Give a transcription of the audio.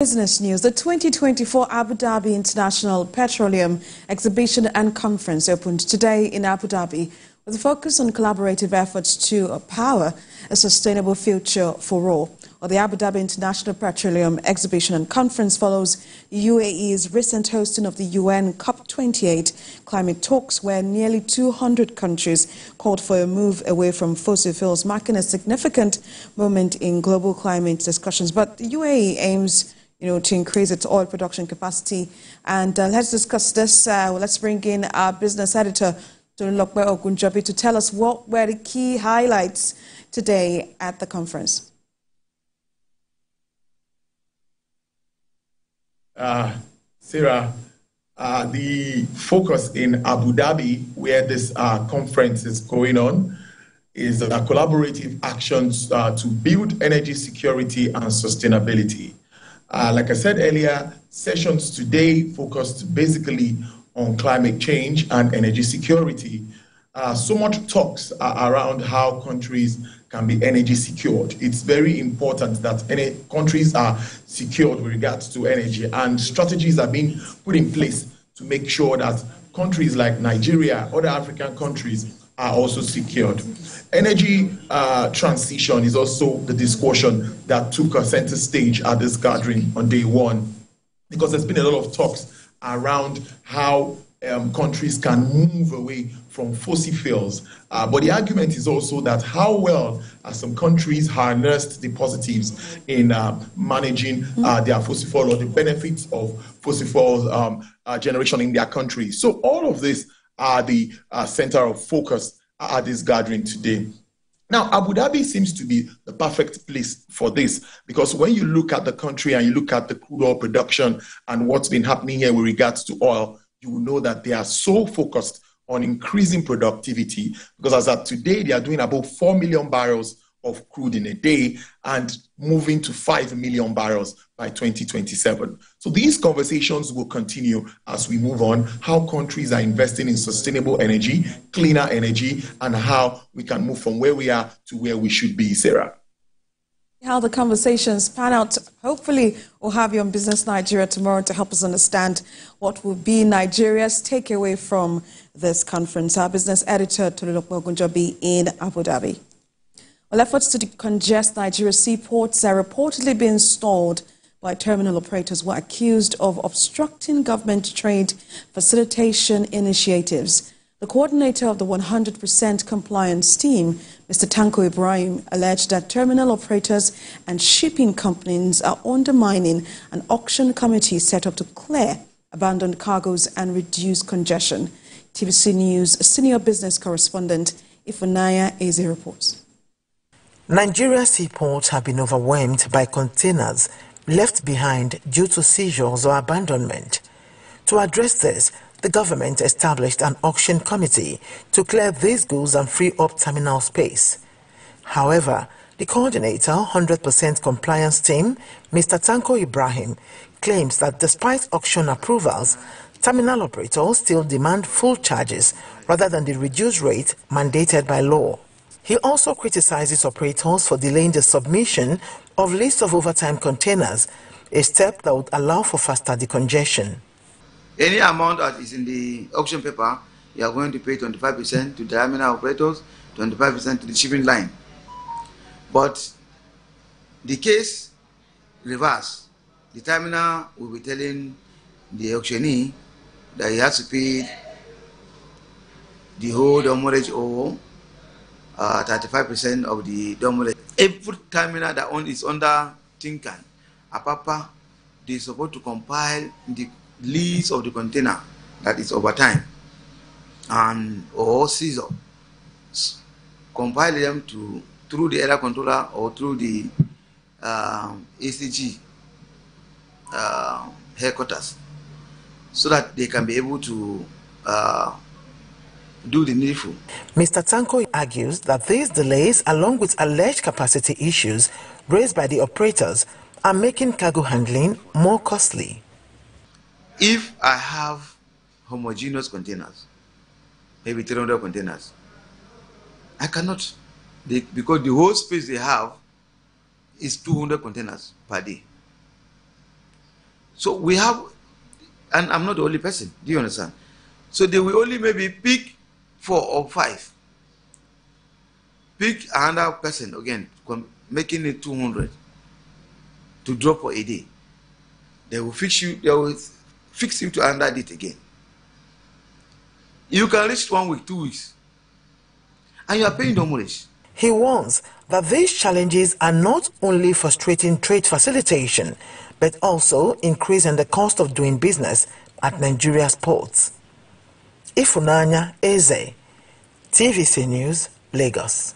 Business news. The 2024 Abu Dhabi International Petroleum Exhibition and Conference opened today in Abu Dhabi with a focus on collaborative efforts to power a sustainable future for all. Well, the Abu Dhabi International Petroleum Exhibition and Conference follows the UAE's recent hosting of the UN COP28 climate talks, where nearly 200 countries called for a move away from fossil fuels, marking a significant moment in global climate discussions. But the UAE aims to increase its oil production capacity. And let's discuss this. Let's bring in our business editor, Tolulokpe Ogunjobi, to tell us what were the key highlights today at the conference. Sarah, the focus in Abu Dhabi, where this conference is going on, is collaborative actions to build energy security and sustainability. Like I said earlier, sessions today focused basically on climate change and energy security. So much talks around how countries can be energy secured. It's very important that countries are secured with regards to energy, and strategies are being put in place to make sure that countries like Nigeria, other African countries, are also secured. Energy transition is also the discussion that took a center stage at this gathering on day one, because there's been a lot of talks around how countries can move away from fossil fuels. But the argument is also that how well some countries harnessed the positives in managing their fossil fuel, or the benefits of fossil fuel generation in their country. So all of this are the center of focus at this gathering today. Now, Abu Dhabi seems to be the perfect place for this, because when you look at the country and you look at the crude oil production and what's been happening here with regards to oil, you will know that they are so focused on increasing productivity, because as of today, they are doing about 4 million barrels of crude in a day and moving to 5 million barrels by 2027. So these conversations will continue as we move on, how countries are investing in sustainable energy, cleaner energy, and how we can move from where we are to where we should be, Sarah. How the conversations pan out. Hopefully, we'll have you on Business Nigeria tomorrow to help us understand what will be Nigeria's takeaway from this conference. Our business editor, Tolulokpe Ogunjobi, in Abu Dhabi. Well, efforts to decongest Nigeria's seaports are reportedly being stalled by terminal operators who are accused of obstructing government trade facilitation initiatives. The coordinator of the 100% compliance team, Mr. Tanko Ibrahim, alleged that terminal operators and shipping companies are undermining an auction committee set up to clear abandoned cargoes and reduce congestion. TVC News senior business correspondent Ifunanya Eze reports. Nigeria's seaports have been overwhelmed by containers left behind due to seizures or abandonment. To address this, the government established an auction committee to clear these goods and free up terminal space. However, the coordinator, 100% compliance team, Mr. Tanko Ibrahim, claims that despite auction approvals, terminal operators still demand full charges rather than the reduced rate mandated by law. He also criticizes operators for delaying the submission of lists of overtime containers, a step that would allow for faster decongestion. Any amount that is in the auction paper, you are going to pay 25% to the terminal operators, 25% to the shipping line. But the case reverse. The terminal will be telling the auctionee that he has to pay the whole demurrage or 35% of the demurrage. Every terminal that is under Tinkan, Apapa, they are supposed to compile the list of the container that is over time and or seizure, compile them through the area controller or through the ACG headquarters, so that they can be able to do the needful. Mr. Tanko argues that these delays, along with alleged capacity issues raised by the operators, are making cargo handling more costly. If I have homogeneous containers, maybe 300 containers, I cannot, because the whole space they have is 200 containers per day. So we have, and I'm not the only person, do you understand? So they will only maybe pick 4 or 5. Pick another person again, making it 200 to drop for a day. They will fix you to another date again. You can reach 1 week, 2 weeks, and you are paying demolish. He warns that these challenges are not only frustrating trade facilitation, but also increasing the cost of doing business at Nigeria's ports. Ifunanya Eze, TVC News, Lagos.